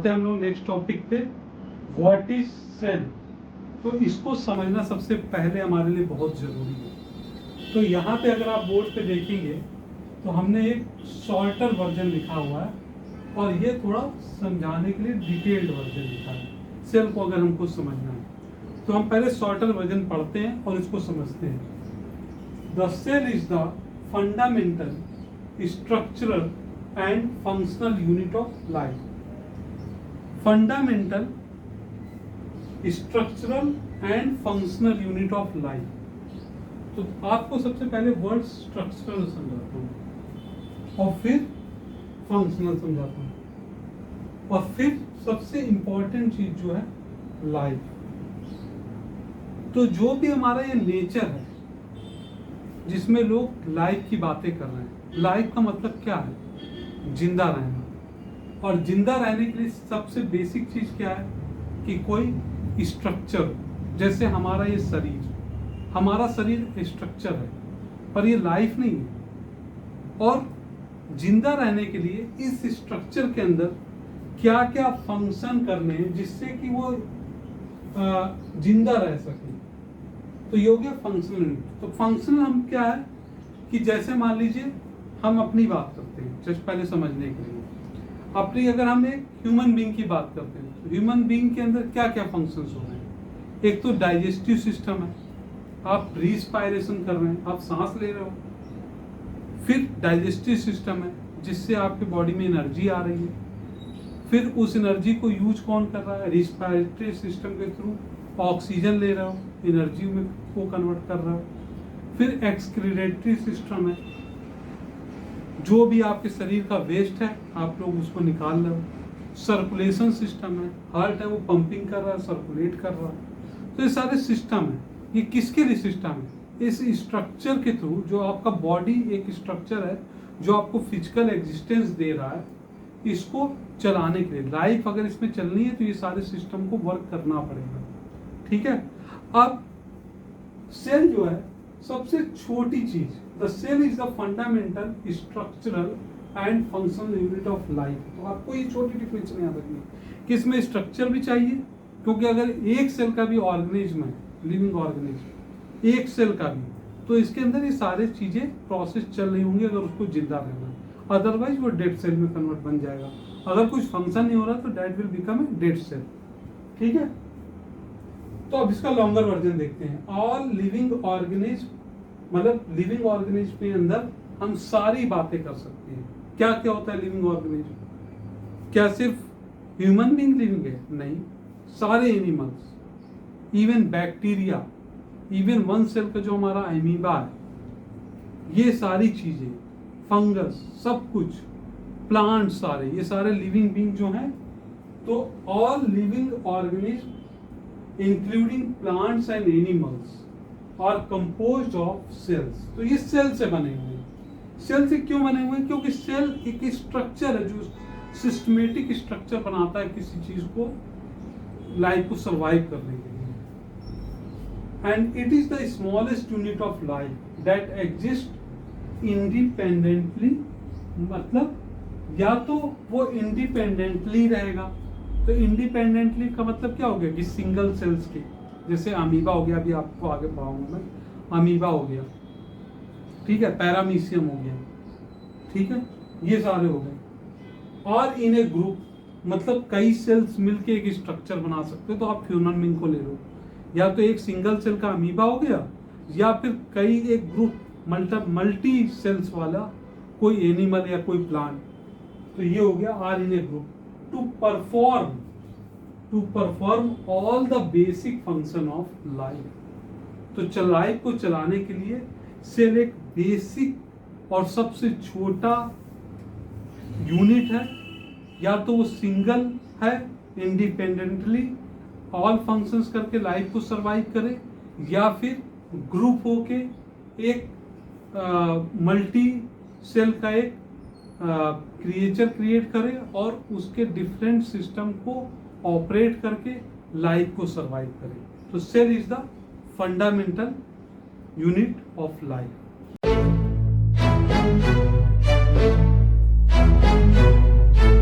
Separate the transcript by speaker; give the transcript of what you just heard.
Speaker 1: आते हैं हम लोग नेक्स्ट टॉपिक पे, व्हाट इज सेल। तो इसको समझना सबसे पहले हमारे लिए बहुत जरूरी है। तो यहाँ पे अगर आप बोर्ड पे देखेंगे तो हमने एक शॉर्टर वर्जन लिखा हुआ है और ये थोड़ा समझाने के लिए डिटेल्ड वर्जन लिखा है। सेल को अगर हमको समझना है तो हम पहले शॉर्टर वर्जन पढ़ते हैं और इसको समझते हैं। The cell is the fundamental structural and functional unit of life. Fundamental structural and functional unit of life. तो आपको सबसे पहले वर्ड स्ट्रक्चरल समझाता हूं और फिर फंक्शनल समझाता हूं और फिर सबसे इंपॉर्टेंट चीज जो है लाइफ। तो जो भी हमारा ये नेचर है जिसमें लोग लाइफ की बातें कर रहे हैं, लाइफ का मतलब क्या है? जिंदा रहना। और जिंदा रहने के लिए सबसे बेसिक चीज क्या है कि कोई स्ट्रक्चर, जैसे हमारा ये शरीर, हमारा शरीर स्ट्रक्चर है पर ये लाइफ नहीं है। और जिंदा रहने के लिए इस स्ट्रक्चर के अंदर क्या क्या फंक्शन करने हैं जिससे कि वो जिंदा रह सके, तो ये हो गया फंक्शनल। तो फंक्शनल हम क्या है कि जैसे मान लीजिए हम अपनी बात करते हैं, जस्ट पहले समझने के लिए अपनी, अगर हम एक ह्यूमन बीइंग की बात करते हैं तो ह्यूमन बीइंग के अंदर क्या क्या फंक्शंस हो रहे हैं? एक तो डाइजेस्टिव सिस्टम है, आप रिस्पायरेशन कर रहे हैं, आप सांस ले रहे हो। फिर डाइजेस्टिव सिस्टम है जिससे आपकी बॉडी में एनर्जी आ रही है। फिर उस एनर्जी को यूज कौन कर रहा है? रिस्पायरेटरी सिस्टम के थ्रू ऑक्सीजन ले रहे हो, एनर्जी में को कन्वर्ट कर रहा हो। फिर एक्सक्रीडेटरी सिस्टम है, जो भी आपके शरीर का वेस्ट है आप लोग उसको निकाल रहे हो। सर्कुलेशन सिस्टम है, हार्ट है वो पंपिंग कर रहा है, सर्कुलेट कर रहा है। तो ये सारे सिस्टम है। ये किसके लिए सिस्टम है? इस स्ट्रक्चर के थ्रू, जो आपका बॉडी एक स्ट्रक्चर है जो आपको फिजिकल एग्जिस्टेंस दे रहा है, इसको चलाने के लिए, लाइफ अगर इसमें चलनी है तो ये सारे सिस्टम को वर्क करना पड़ेगा। ठीक है। अब सेल जो है सबसे छोटी चीज, the cell is the fundamental structural and functional unit of life. तो आपको ये छोटी डिफिनेशन याद रखनी है कि इसमें स्ट्रक्चर भी चाहिए, क्योंकि अगर एक सेल का भी ऑर्गेनिज्म है, लिविंग ऑर्गेनिज्म एक सेल का भी, तो इसके अंदर ये सारे चीजें प्रोसेस चल रही होंगी अगर उसको जिंदा रहना है। अदरवाइज वो डेड सेल में कन्वर्ट बन जाएगा। अगर कुछ फंक्शन नहीं हो रहा तो dead will become a dead cell. ठीक है। तो अब इसका लॉन्गर वर्जन देखते हैं। ऑल लिविंग ऑर्गेनिज्म, मतलब लिविंग ऑर्गेनिज्म के अंदर हम सारी बातें कर सकते हैं। क्या क्या होता है लिविंग ऑर्गेनिज्म? क्या सिर्फ ह्यूमन बीइंग लिविंग है? नहीं, सारे animals, even bacteria, even one cell का जो हमारा अमीबा है, ये सारी चीजें, फंगस, सब कुछ, प्लांट, सारे ये सारे लिविंग बीइंग जो हैं। तो all living organism including plants and animals are composed of cells. तो ये सेल से बने हुए हैं। सेल से क्यों बने हुए हैं? क्योंकि सेल एक स्ट्रक्चर है जो सिस्टमेटिक स्ट्रक्चर बनाता है किसी चीज को, लाइफ को सरवाइव करने के लिए। And it is the smallest unit of life that exist independently. मतलब या तो वो इंडिपेंडेंटली रहेगा, तो इंडिपेंडेंटली का मतलब क्या हो गया कि सिंगल सेल्स के, जैसे अमीबा हो गया, अभी आपको आगे पढ़ाऊंगा मैं, अमीबा हो गया, ठीक है, पैरामीशियम हो गया, ठीक है, ये सारे हो गए। और इन ए ग्रुप, मतलब कई सेल्स मिलके एक स्ट्रक्चर बना सकते हो। तो आप ह्यूमन बीइंग को ले लो, या तो एक सिंगल सेल का अमीबा हो गया, या फिर कई एक ग्रुप मल्टी सेल्स वाला कोई एनिमल या कोई प्लांट। तो ये हो गया are in a group to perform all the basic function of life. तो लाइफ को चलाने के लिए सेल एक बेसिक और सबसे छोटा यूनिट है। या तो वो सिंगल है, इंडिपेंडेंटली ऑल फंक्शंस करके लाइफ को सरवाइव करे, या फिर ग्रुप होके एक मल्टी सेल का एक क्रिएचर क्रिएट करे और उसके डिफरेंट सिस्टम को ऑपरेट करके लाइफ को सरवाइव करे। तो cell is the fundamental unit of life.